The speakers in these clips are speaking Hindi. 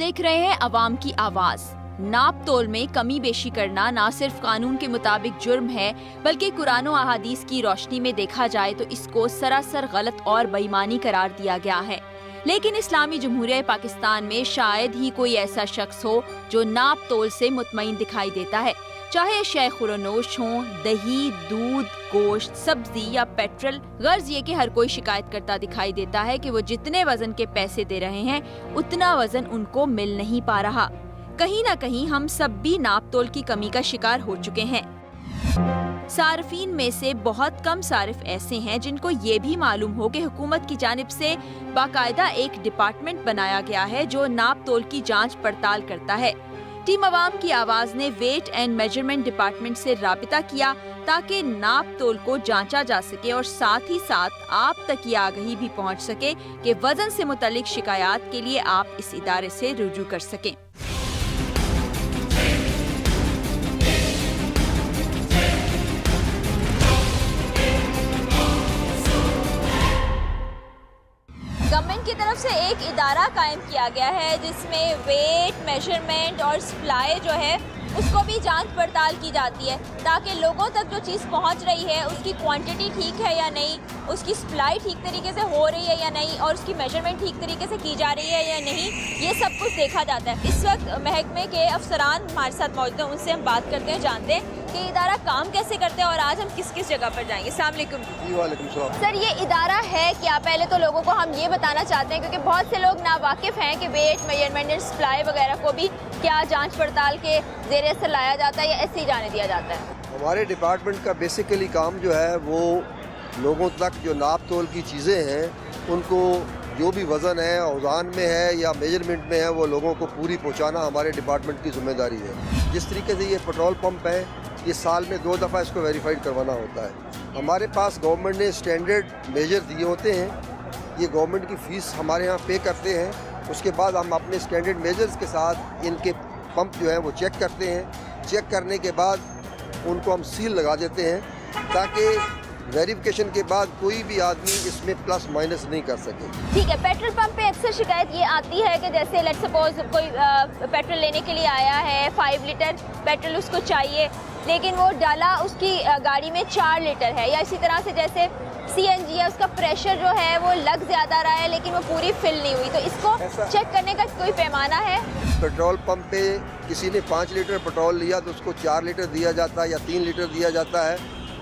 देख रहे हैं अवाम की आवाज। नाप तोल में कमी बेशी करना न सिर्फ कानून के मुताबिक जुर्म है, बल्कि कुरान और अहादीस की रोशनी में देखा जाए तो इसको सरासर गलत और बेईमानी करार दिया गया है। लेकिन इस्लामी जमहूरिया पाकिस्तान में शायद ही कोई ऐसा शख्स हो जो नाप तोल से मुतमईन दिखाई देता है। चाहे शय खुरनोश हो, दही, दूध, गोश्त, सब्जी या पेट्रोल, गर्ज ये कि हर कोई शिकायत करता दिखाई देता है कि वो जितने वजन के पैसे दे रहे हैं उतना वजन उनको मिल नहीं पा रहा। कहीं ना कहीं हम सब भी नाप तोल की कमी का शिकार हो चुके हैं। सार्फिन में से बहुत कम सारिफ ऐसे हैं जिनको ये भी मालूम हो कि हुकूमत की जानिब से बाकायदा एक डिपार्टमेंट बनाया गया है जो नाप तोल की जांच पड़ताल करता है। टीम अवाम की आवाज ने वेट एंड मेजरमेंट डिपार्टमेंट से राबिता किया ताकि नाप तोल को जांचा जा सके और साथ ही साथ आप तक ये आगाही भी पहुंच सके कि वजन से मुतालिक शिकायत के लिए आप इस इदारे से रुजू कर सकें। गवर्नमेंट की तरफ से एक इदारा कायम किया गया है जिसमें वेट, मेजरमेंट और सप्लाई जो है उसको भी जांच पड़ताल की जाती है ताकि लोगों तक जो चीज़ पहुंच रही है उसकी क्वांटिटी ठीक है या नहीं, उसकी सप्लाई ठीक तरीके से हो रही है या नहीं और उसकी मेजरमेंट ठीक तरीके से की जा रही है या नहीं, ये सब कुछ देखा जाता है। इस वक्त महकमे के अफसरान हमारे साथ मौजूद हैं, उनसे हम बात करते हैं, जानते हैं कि इदारा काम कैसे करते हैं और आज हम किस किस जगह पर जाएंगे। अस्सलाम वालेकुम। सर, ये इदारा है क्या? पहले तो लोगों को हम ये बताना चाहते हैं क्योंकि बहुत से लोग नावाकिफ़ हैं कि वेट, मेजरमेंट, सप्लाई वगैरह को भी क्या जांच पड़ताल के ज़रिए से लाया जाता है या ऐसे ही जाने दिया जाता है? हमारे डिपार्टमेंट का बेसिकली काम जो है वो लोगों तक जो नाप तोल की चीज़ें हैं उनको जो भी वज़न है औज़ान में है या मेजरमेंट में है वो लोगों को पूरी पहुंचाना हमारे डिपार्टमेंट की जिम्मेदारी है। जिस तरीके से ये पेट्रोल पंप है, ये साल में 2 दफ़ा इसको वेरीफाइड करवाना होता है। हमारे पास गवर्नमेंट ने स्टैंडर्ड मेजर दिए होते हैं, ये गवर्नमेंट की फ़ीस हमारे यहाँ पे करते हैं। उसके बाद हम अपने स्टैंडर्ड मेजर्स के साथ इनके पंप जो है वो चेक करते हैं। चेक करने के बाद उनको हम सील लगा देते हैं ताकि वेरिफिकेशन के बाद कोई भी आदमी इसमें प्लस माइनस नहीं कर सके। ठीक है। पेट्रोल पंप पे अक्सर शिकायत ये आती है कि जैसे लेट्स सपोज कोई पेट्रोल लेने के लिए आया है, 5 लीटर पेट्रोल उसको चाहिए लेकिन वो डाला उसकी गाड़ी में 4 लीटर है, या इसी तरह से जैसे CNG है उसका प्रेशर जो है वो लग ज़्यादा रहा है लेकिन वो पूरी फिल नहीं हुई, तो इसको चेक करने का कोई पैमाना है? पेट्रोल पंप पे किसी ने 5 लीटर पेट्रोल लिया तो उसको 4 लीटर दिया जाता है या 3 लीटर दिया जाता है।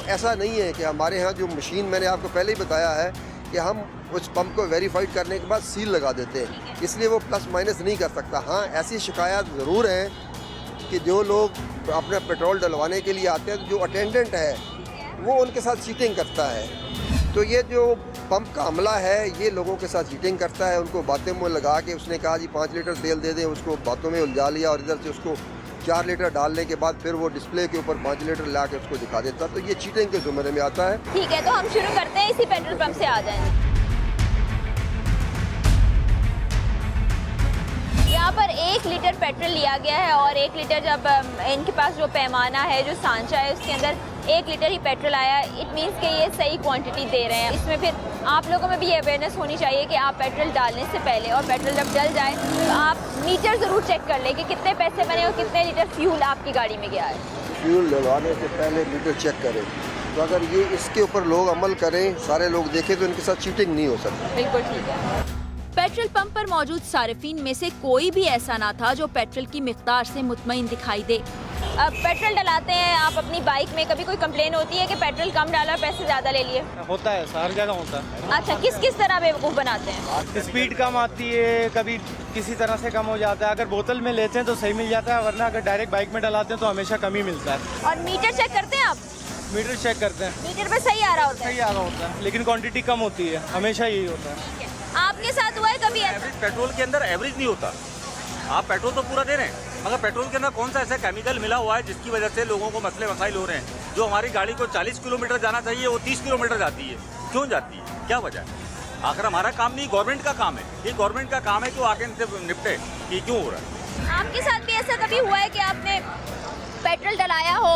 ऐसा नहीं है कि हमारे यहाँ जो मशीन, मैंने आपको पहले ही बताया है कि हम उस पंप को वेरीफाइड करने के बाद सील लगा देते हैं, इसलिए वो प्लस माइनस नहीं कर सकता। हाँ, ऐसी शिकायत ज़रूर है कि जो लोग अपना पेट्रोल डलवाने के लिए आते हैं, जो अटेंडेंट है वो उनके साथ चीटिंग करता है। तो ये जो पंप का अमला है ये लोगों के साथ चीटिंग करता है, उनको बातें मुँह लगा के उसने कहा जी 5 लीटर तेल दे दें, उसको बातों में उलझा लिया और इधर से उसको 4 लीटर डालने के बाद फिर वो डिस्प्ले के ऊपर 5 लीटर ला के उसको दिखा देता, तो ये चीटिंग के ज़ुमरे में आता है। ठीक है, तो हम शुरू करते हैं, इसी पेट्रोल पंप से आ जाएंगे। यहाँ पर 1 लीटर पेट्रोल लिया गया है और 1 लीटर जब इनके पास जो पैमाना है, जो सांचा है, उसके अंदर 1 लीटर ही पेट्रोल आया, इट मीन्स कि ये सही क्वांटिटी दे रहे हैं। इसमें फिर आप लोगों में भी ये अवेयरनेस होनी चाहिए कि आप पेट्रोल डालने से पहले और पेट्रोल जब डल जाए तो आप मीटर ज़रूर चेक कर लें कि कितने पैसे बने और कितने लीटर फ्यूल आपकी गाड़ी में गया है। फ्यूल डलवाने से पहले मीटर चेक करें, तो अगर ये इसके ऊपर लोग अमल करें, सारे लोग देखें, तो इनके साथ चीटिंग नहीं हो सकती। बिल्कुल ठीक है। पेट्रोल पंप पर मौजूद सारिफीन में से कोई भी ऐसा ना था जो पेट्रोल की मिकदार से मुतमईन दिखाई दे। अब पेट्रोल डलाते हैं आप अपनी बाइक में, कभी कोई कंप्लेन होती है कि पेट्रोल कम डाला, पैसे ज्यादा ले लिए? होता है, हर जगह होता है। अच्छा, किस किस तरह बेवकूफ़ बनाते हैं? स्पीड कम आती है, कभी किसी तरह से कम हो जाता है। अगर बोतल में लेते हैं तो सही मिल जाता है, वरना अगर डायरेक्ट बाइक में डलाते हैं तो हमेशा कम ही मिलता है। और मीटर चेक करते हैं आप? मीटर चेक करते हैं, मीटर पे सही आ रहा होता है? सही आ रहा होता है, लेकिन क्वांटिटी कम होती है, हमेशा यही होता है। आपके साथ हुआ है कभी? एवरेज पेट्रोल के अंदर एवरेज नहीं होता। आप पेट्रोल तो पूरा दे रहे हैं मगर पेट्रोल के अंदर कौन सा ऐसा केमिकल मिला हुआ है जिसकी वजह से लोगों को मसले मसाइल हो रहे हैं। जो हमारी गाड़ी को 40 किलोमीटर जाना चाहिए वो 30 किलोमीटर जाती है, क्यों जाती है, क्या वजह है? आखिर हमारा काम नहीं, गवर्नमेंट का काम है। ये गवर्नमेंट का काम है कि वो आके इनसे निपटे कि क्यों हो रहा है। आपके साथ भी ऐसा कभी हुआ है कि आपने पेट्रोल डलाया हो,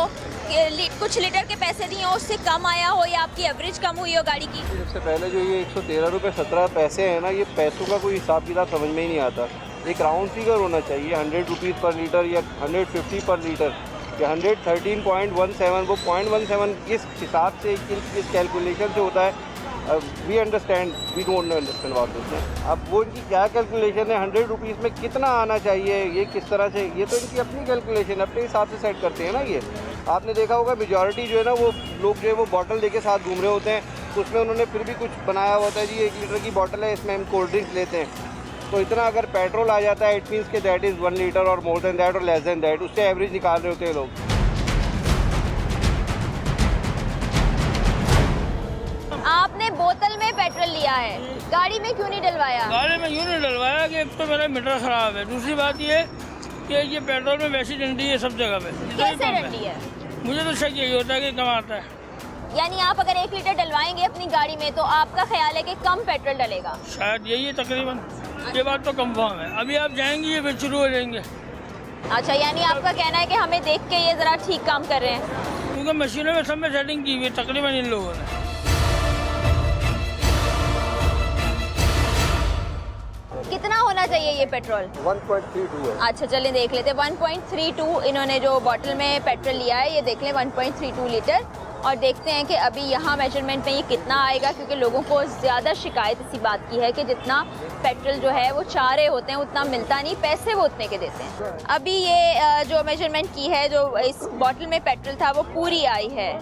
कुछ लीटर के पैसे दिए हो, उससे कम आया हो या आपकी एवरेज कम हुई हो गाड़ी की? सबसे पहले जो ये 113 रुपये 17 पैसे हैं ना, ये पैसों का कोई हिसाब किताब समझ में ही नहीं आता। एक राउंड फिगर होना चाहिए 100 रुपीज़ पर लीटर या 150 पर लीटर या 113.17। वो 0.17 किस हिसाब से किस कैलकुलेशन से होता है, we understand, we don't understand about this. अब वो इनकी क्या कैलकुलेशन है, 100 रुपीज़ में कितना आना चाहिए, ये किस तरह से, ये तो इनकी अपनी कैलकुलेशन अपने हिसाब से सेट करते हैं ना। ये आपने देखा होगा मेजॉरिटी जो है ना, वो लोग जो है वो बॉटल लेके साथ घूम रहे होते हैं, तो उसमें उन्होंने फिर भी कुछ बनाया होता है जी 1 लीटर की बॉटल है, इसमें हम कोल्ड ड्रिंक्स लेते हैं। तो इतना अगर पेट्रोल आ जाता है इट मीन्स के दैट इज़ 1 लीटर और मोर देन दैट और लेस देन दैट, उससे एवरेज निकाल रहे होते हैं लोग। आपने बोतल में पेट्रोल लिया है, गाड़ी में क्यों नहीं डलवाया? गाड़ी में यूँ नहीं डलवाया कि एक तो मेरा मीटर ख़राब है, दूसरी बात ये कि ये पेट्रोल में वैसी डंडी है सब जगह पे। कैसे डंडी है? मुझे तो शक यही होता है कि कम आता है। यानी आप अगर 1 लीटर डलवाएंगे अपनी गाड़ी में तो आपका ख्याल है कि कम पेट्रोल डलेगा? शायद यही है तकरीबन, ये बात तो कंफर्म है। अभी आप जाएंगी ये फिर शुरू हो जाएंगे। अच्छा, यानी आपका कहना है कि हमें देख के ये ज़रा ठीक काम कर रहे हैं, क्योंकि मशीनों में सब में सेटिंग की हुई है तकरीबन इन लोगों ने। कितना होना चाहिए ये पेट्रोल? 1.32 है। अच्छा चलें देख लेते हैं। 1.32 इन्होंने जो बॉटल में पेट्रोल लिया है, ये देख लें 1.32 लीटर, और देखते हैं कि अभी यहाँ मेजरमेंट में ये कितना आएगा, क्योंकि लोगों को ज़्यादा शिकायत इसी बात की है कि जितना पेट्रोल जो है वो चाह रहे होते हैं उतना मिलता नहीं, पैसे वो उतने के देते हैं। अभी ये जो मेजरमेंट की है, जो इस बॉटल में पेट्रोल था वो पूरी आई है।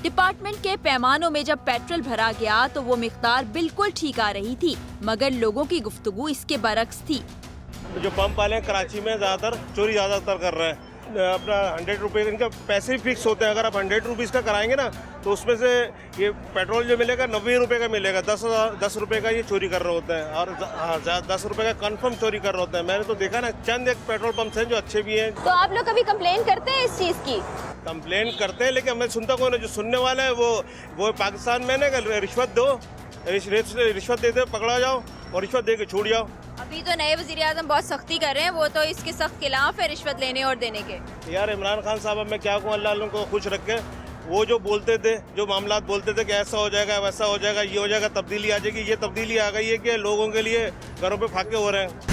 डिपार्टमेंट के पैमानों में जब पेट्रोल भरा गया तो वो मिकदार बिल्कुल ठीक आ रही थी, मगर लोगों की गुफ्तगू इसके बरक्स थी। जो पंप वाले हैं कराची में ज़्यादातर चोरी ज़्यादातर कर रहे हैं। अपना 100 रुपये इनका पैसे भी फिक्स होते हैं। अगर आप 100 रुपीज़ का कराएंगे ना तो उसमें से ये पेट्रोल जो मिलेगा 90 रुपये का मिलेगा, 10 रुपये का ये चोरी कर रहे होते हैं, और 10 रुपये का कंफर्म चोरी कर रहे होते हैं। मैंने तो देखा ना, चंद एक पेट्रोल पंप हैं जो अच्छे भी हैं। तो आप लोग कभी कंप्लेन करते हैं इस चीज़ की? कंप्लेन करते हैं, लेकिन हमें सुनता कौन है? जो सुनने वाला है वो पाकिस्तान में ना रिश्वत दो, रिश्वत दे दो, पकड़ा जाओ और रिश्वत दे के छोड़ जाओ। अभी तो नए वज़ीर-ए-आज़म बहुत सख्ती कर रहे हैं, वो तो इसके सख्त खिलाफ है रिश्वत लेने और देने के। यार इमरान खान साहब, अब मैं क्या कहूँ, अल्लाह उनको खुश रखे। वो जो बोलते थे, जो मामला बोलते थे कि ऐसा हो जाएगा, वैसा हो जाएगा, ये हो जाएगा, तब्दीली आ जाएगी, ये तब्दीली आ गई है कि लोगों के लिए घरों पे फाके हो रहे हैं।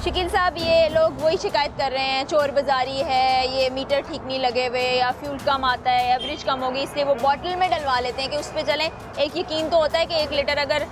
शकील साहब, ये लोग वही शिकायत कर रहे हैं, चोर बाजारी है, ये मीटर ठीक नहीं लगे हुए, या फ्यूल कम आता है, एवरेज कम होगी, इसलिए वो बॉटल में डलवा लेते हैं कि उस पर चलें। एक यकीन तो होता है कि 1 लीटर अगर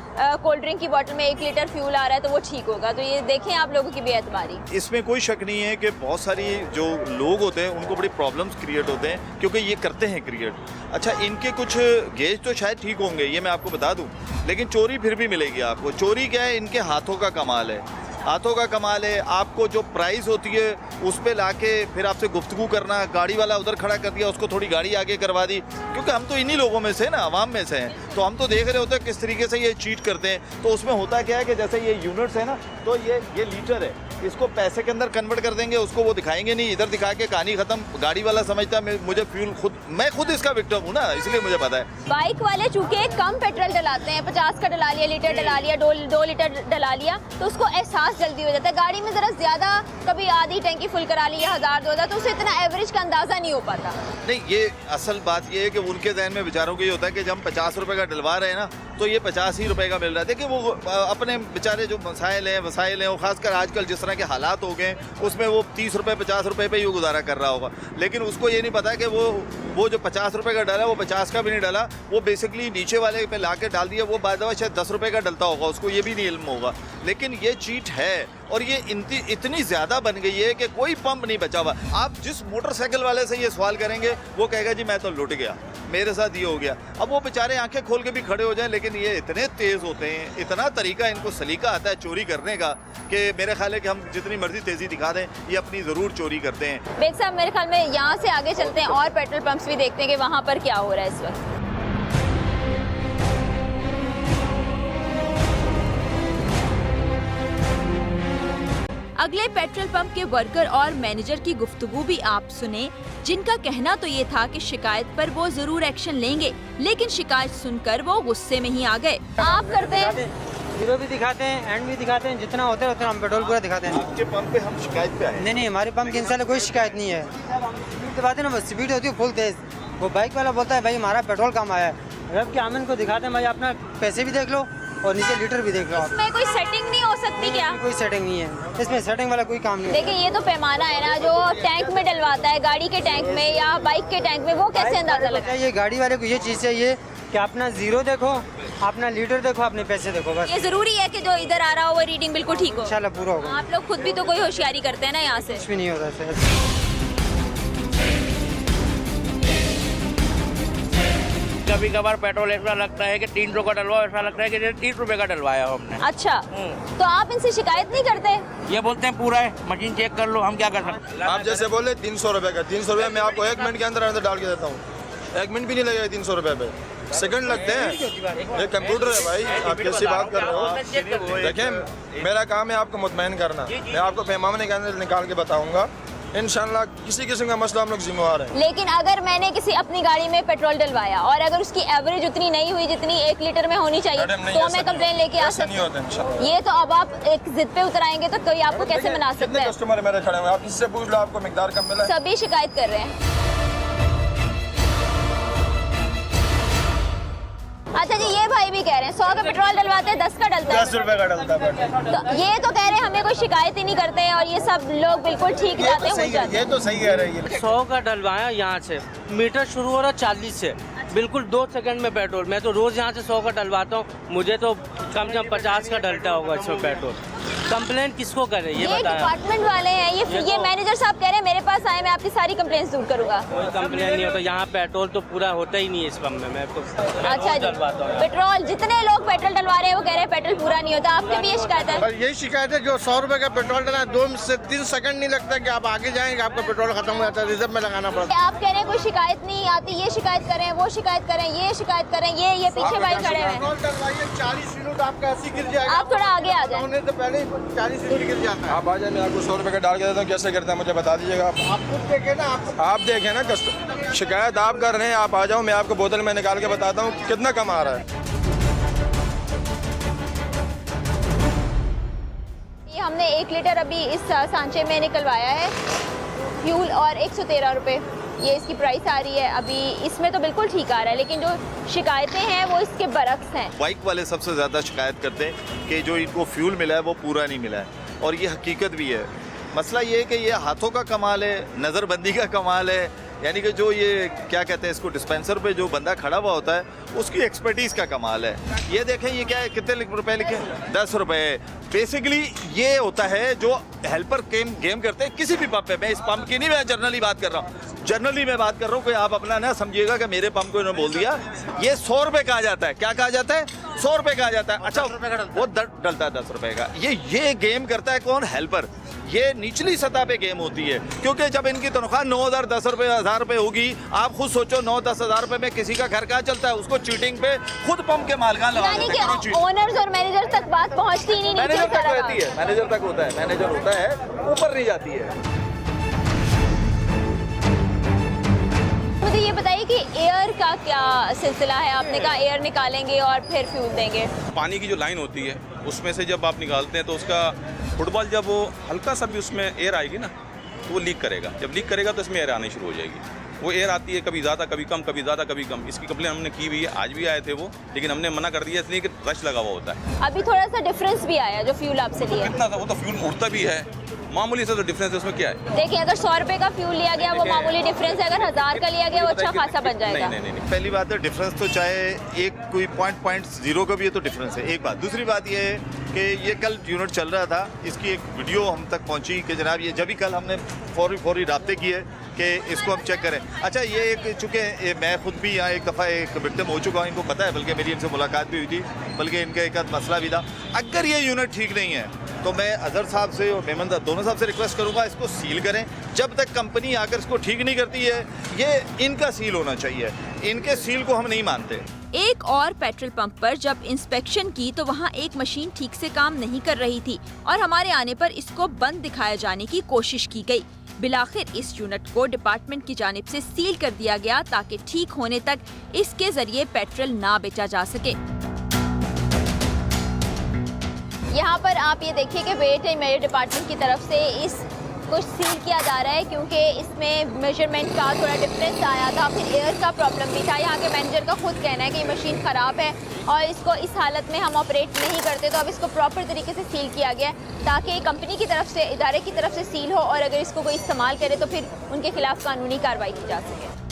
कोल्ड ड्रिंक की बॉटल में 1 लीटर फ्यूल आ रहा है तो वो ठीक होगा। तो ये देखें आप लोगों की बेएतबारी। इसमें कोई शक नहीं है कि बहुत सारी जो लोग होते हैं उनको बड़ी प्रॉब्लम्स क्रिएट होते हैं, क्योंकि ये करते हैं क्रिएट। अच्छा, इनके कुछ गेज तो शायद ठीक होंगे, ये मैं आपको बता दूं, लेकिन चोरी फिर भी मिलेगी आपको। चोरी क्या है? इनके हाथों का कमाल है, हाथों का कमाल है। आपको जो प्राइस होती है उस पे लाके फिर आपसे गुफ्तगू करना, गाड़ी वाला उधर खड़ा कर दिया, उसको थोड़ी गाड़ी आगे करवा दी, क्योंकि हम तो इन्हीं लोगों में से ना, आवाम में से हैं, तो हम तो देख रहे होते हैं किस तरीके से ये चीट करते हैं। तो उसमें होता क्या है कि जैसे ये यूनिट्स है ना, तो ये लीटर है, इसको पैसे के अंदर कन्वर्ट कर देंगे, उसको वो दिखाएंगे नहीं, इधर दिखा के कहानी खत्म। गाड़ी वाला समझता है मुझे फ्यूल मैं खुद इसका विक्टिम हूँ ना, इसलिए मुझे पता है। बाइक वाले चूंकि कम पेट्रोल डलाते हैं, 50 का डला लिया, लीटर डला लिया, 2 लीटर डला लिया, तो उसको एहसास जल्दी हो जाता है। गाड़ी में जरा ज्यादा, कभी आधी टैंकी फुल करा ली, 1000-2000, तो उसे इतना एवरेज का अंदाजा नहीं हो पाता। नहीं, ये असल बात ये है कि उनके ज़हन में बेचारों को ये होता है कि जब हम 50 रुपये का डलवा रहे हैं ना, तो ये 50 ही रुपये का मिल रहा है। देखिए, वो अपने बेचारे जो वसाइल हैं वो खासकर आजकल जिस तरह के हालात हो गए, उसमें वो 30 रुपये 50 रुपये पे ही गुजारा कर रहा होगा। लेकिन उसको ये नहीं पता कि वो जो 50 रुपये का डाला, वो 50 का भी नहीं डाला, वो बेसिकली नीचे वाले पे ला के डाल दिया, वो बाद में शायद 10 रुपये का डलता होगा, उसको ये भी नहीं इल्म होगा। लेकिन ये चीट है, और ये इतनी ज़्यादा बन गई है कि कोई पंप नहीं बचा हुआ। आप जिस मोटरसाइकिल वाले से ये सवाल करेंगे, वो कहेगा जी मैं तो लुट गया, मेरे साथ ये हो गया। अब वो बेचारे आंखें खोल के भी खड़े हो जाएं, लेकिन ये इतने तेज़ होते हैं, इतना तरीका इनको सलीका आता है चोरी करने का, कि मेरे ख्याल है कि हम जितनी मर्जी तेज़ी दिखा दें, ये अपनी ज़रूर चोरी करते हैं। बेग साहब, मेरे ख्याल में यहाँ से आगे चलते हैं और पेट्रोल पंप्स भी देखते हैं कि वहाँ पर क्या हो रहा है इस वक्त। अगले पेट्रोल पंप के वर्कर और मैनेजर की गुफ्तगू भी आप सुने, जिनका कहना तो ये था कि शिकायत पर वो जरूर एक्शन लेंगे, लेकिन शिकायत सुनकर वो गुस्से में ही आ गए। आप करते हैं जीरो भी दिखाते हैं, एंड भी दिखाते हैं, जितना होता है उतना हम पेट्रोल पूरा दिखाते हैं। आपके पंप पे हम शिकायत पे आए। नहीं, हमारे पंप की इंशाल्लाह कोई शिकायत नहीं है। तो बात है ना, बस स्पीड होती है फुल तेज़। वो बाइक वाला बोलता है भाई हमारा पेट्रोल कम आया है। रब के आमन को दिखाते हैं भाई, अपना पैसे भी देख लो और नीचे लीटर भी देख लो आप। इसमें कोई सेटिंग नहीं हो सकती क्या? कोई सेटिंग नहीं है इसमें, सेटिंग वाला कोई काम नहीं है। देखिए ये तो पैमाना है ना जो टैंक में डलवाता है, गाड़ी के टैंक में या बाइक के टैंक में, वो कैसे अंदाजा लगाए? ये गाड़ी वाले को ये चीज़ चाहिए कि अपना जीरो देखो, अपना लीटर देखो, अपने पैसे देखो बस। ये जरूरी है कि जो इधर आ रहा हो वो रीडिंग बिल्कुल ठीक हो। इंशाल्लाह पूरा होगा। आप लोग खुद भी तो कोई होशियारी करते हैं ना यहाँ से। कुछ भी नहीं होता सर। कभी कभार पेट्रोल ऐसा लगता है कि 300 का डलवाओ, ऐसा लगता है कि 30 रुपए का डलवाया हमने। अच्छा, तो आप इनसे शिकायत नहीं करते? ये बोलते हैं पूरा है, मशीन चेक कर लो, हम क्या कर सकते हैं? आप जैसे बोले 300 रुपए का, 300 रुपए मैं आपको 1 मिनट के अंदर अंदर डाल के देता हूँ। 1 मिनट भी नहीं लगेगा 300 रुपए पे, सेकंड लगते हैं। ये कंप्यूटर है भाई, आप कैसी बात कर रहे हो? देखिए मेरा काम है आपको मुतमईन करना, मैं आपको पैमाने के अंदर निकाल के बताऊंगा। इंशाल्लाह किसी किस्म का मसला हम लोग जिम्मेवार हैं। लेकिन अगर मैंने किसी अपनी गाड़ी में पेट्रोल डलवाया और अगर उसकी एवरेज उतनी नहीं हुई जितनी 1 लीटर में होनी चाहिए, तो मैं कंप्लेन लेके आ सकती हूँ। ये तो अब आप एक जिद पे उतराएंगे तो कोई आपको कैसे मना सकता है? कस्टमर मेरे खड़े हुए, आप इससे पूछ लो आपको मिकदार कम मिला। सभी शिकायत कर रहे हैं। अच्छा जी, ये भाई भी कह रहे हैं 100 का पेट्रोल डलवाते हैं, 10 का डलता है। 10 रुपए का डलता है। तो ये तो कह रहे हैं हमें कोई शिकायत ही नहीं करते हैं और ये सब लोग बिल्कुल ठीक जाते हैं। ये तो सही कह रही है। 100 का डलवाया यहाँ से, मीटर शुरू हो रहा 40 से, बिल्कुल 2 सेकंड में पेट्रोल। मैं तो रोज यहाँ से 100 का डलवाता हूँ, मुझे तो कम से कम 50 का डलता होगा इसमें पेट्रोल। कंप्लेन किसको करे ये बताया? डिपार्टमेंट वाले हैं, ये मैनेजर साहब कह रहे हैं मेरे पास आए, मैं आपकी सारी कंप्लेंट दूर करूंगा। कोई कंप्लेन नहीं होता यहाँ, पेट्रोल तो पूरा होता ही नहीं है इस पंप में। मैं तो अच्छा जी, पेट्रोल जितने लोग पेट्रोल डलवा रहे हैं वो कह रहे हैं पेट्रोल पूरा नहीं होता। आपकी भी ये शिकायत है? यही शिकायत है, जो 100 रुपए का पेट्रोल डला 2 से 3 सेकंड नहीं लगता कि आप आगे जाएंगे, आपका पेट्रोल खत्म हो जाता है, रिजर्व में लगाना पड़ता है। आप कह रहे हैं कोई शिकायत नहीं आती, ये शिकायत करें, वो शिकायत करें, ये शिकायत करें, ये पीछे भाई खड़े हैं। 40 यूनिट आपका ऐसी गिर जाएगा। आप थोड़ा आगे आ जाए। तो पहले 40 यूनिट गिर जाता है। आप आ जाए, मैं आपको 100 रुपए का डाल के देता हूँ, कैसे करता है मुझे बता दीजिएगा। आप खुद देखें ना, आप देखें ना, शिकायत आप कर रहे हैं, आप आ जाओ, मैं आपको बोतल में निकाल के बताता हूँ कितना कम आ रहा है। ये हमने 1 लीटर अभी इस सांचे में निकलवाया है फ्यूल और 113 रुपये ये इसकी प्राइस आ रही है। अभी इसमें तो बिल्कुल ठीक आ रहा है, लेकिन जो शिकायतें हैं वो इसके बरक्स हैं। बाइक वाले सबसे ज़्यादा शिकायत करते हैं कि जो इनको फ्यूल मिला है वो पूरा नहीं मिला है, और ये हकीकत भी है। मसला ये है कि ये हाथों का कमाल है, नज़रबंदी का कमाल है, यानी कि जो ये क्या कहते हैं इसको, डिस्पेंसर पे जो बंदा खड़ा हुआ होता है उसकी एक्सपर्टीज़ का कमाल है। ये देखें ये क्या है, कितने रुपए लिखे, 10 रुपए। बेसिकली ये होता है जो हेल्पर गेम करते हैं किसी भी पंप पे। मैं इस पंप की नहीं, मैं जनरली बात कर रहा हूँ, जनरली मैं बात कर रहा हूँ, कोई आप अपना ना समझिएगा कि मेरे पंप को इन्होंने बोल दिया। ये 100 रुपए कहा जाता है, क्या कहा जाता है, 100 रुपए कहा जाता है। अच्छा वो डलता है 10 रुपए का। ये गेम करता है कौन, हेल्पर। ये निचली सतह पे गेम होती है, क्योंकि जब इनकी तनख्वाह 9,000 10 रुपए 1000 रुपए होगी, आप खुद सोचो 9-10 हज़ार रुपए में किसी का घर कहाँ चलता है। उसको चीटिंग पे खुद पंप के मालिकान लगा देते हैं। ओनर्स और मैनेजर तक बात पहुंचती ही नहीं, मैनेजर तक रहती है, मैनेजर तक होता है, मैनेजर होता है, ऊपर नहीं जाती है। मुझे ये बताइए कि एयर का क्या सिलसिला है? आपने कहा एयर निकालेंगे और फिर फ्यूल देंगे। पानी की जो लाइन होती है उसमें से जब आप निकालते हैं तो उसका फुटबॉल, जब वो हल्का सा भी उसमें एयर आएगी ना तो वो लीक करेगा। जब लीक करेगा तो इसमें एयर आनी शुरू हो जाएगी। वो एयर आती है कभी ज़्यादा कभी कम, कभी ज़्यादा कभी कम। इसकी कंप्लेन हमने की हुई है, आज भी आए थे वो, लेकिन हमने मना कर दिया इसलिए कि रश लगा हुआ होता है। अभी थोड़ा सा डिफरेंस भी आया जो फ्यूल आपसे लिया। कितना था वो, तो फ्यूल उड़ता भी है, मामूली सा तो डिफरेंस है, उसमें क्या है। देखिए अगर 100 रुपए का फ्यूल लिया गया वो मामूली डिफरेंस है, अगर 1000 का लिया गया वो अच्छा खासा बन जाएगा। नहीं। पहली बात है डिफरेंस तो चाहे एक कोई 0.0 का भी है तो डिफरेंस है, एक बात। दूसरी बात ये है कि ये कल यूनिट चल रहा था, इसकी एक वीडियो हम तक पहुंची कि जनाब ये जब भी कल हमने फौरी राब्ते किए कि इसको हम चेक करें। अच्छा ये एक, चूँकि मैं खुद भी यहाँ एक दफ़ा एक विक्टिम हो चुका हूँ, इनको पता है, बल्कि मेरी इनसे मुलाकात भी हुई थी, बल्कि इनका एक आध मसला भी था। अगर ये यूनिट ठीक नहीं है तो मैं अजहर साहब से और मेमन दोनों साहब से रिक्वेस्ट करूँगा इसको सील करें। जब तक कंपनी आकर इसको ठीक नहीं करती है, ये इनका सील होना चाहिए, इनके सील को हम नहीं मानते। एक और पेट्रोल पंप पर जब इंस्पेक्शन की तो वहाँ एक मशीन ठीक से काम नहीं कर रही थी और हमारे आने पर इसको बंद दिखाया जाने की कोशिश की गई। बिलाखिर इस यूनिट को डिपार्टमेंट की जानिब से सील कर दिया गया ताकि ठीक होने तक इसके जरिए पेट्रोल ना बेचा जा सके। यहाँ पर आप ये देखिए कि वेट एंड मेजर डिपार्टमेंट की तरफ से इस कुछ सील किया जा रहा है क्योंकि इसमें मेजरमेंट का थोड़ा डिफरेंस आया था, फिर एयर का प्रॉब्लम भी था। यहाँ के मैनेजर का खुद कहना है कि ये मशीन ख़राब है और इसको इस हालत में हम ऑपरेट नहीं करते, तो अब इसको प्रॉपर तरीके से सील किया गया है ताकि कंपनी की तरफ से, इदारे की तरफ से सील हो और अगर इसको कोई इस्तेमाल करे तो फिर उनके खिलाफ कानूनी कार्रवाई की जा सके।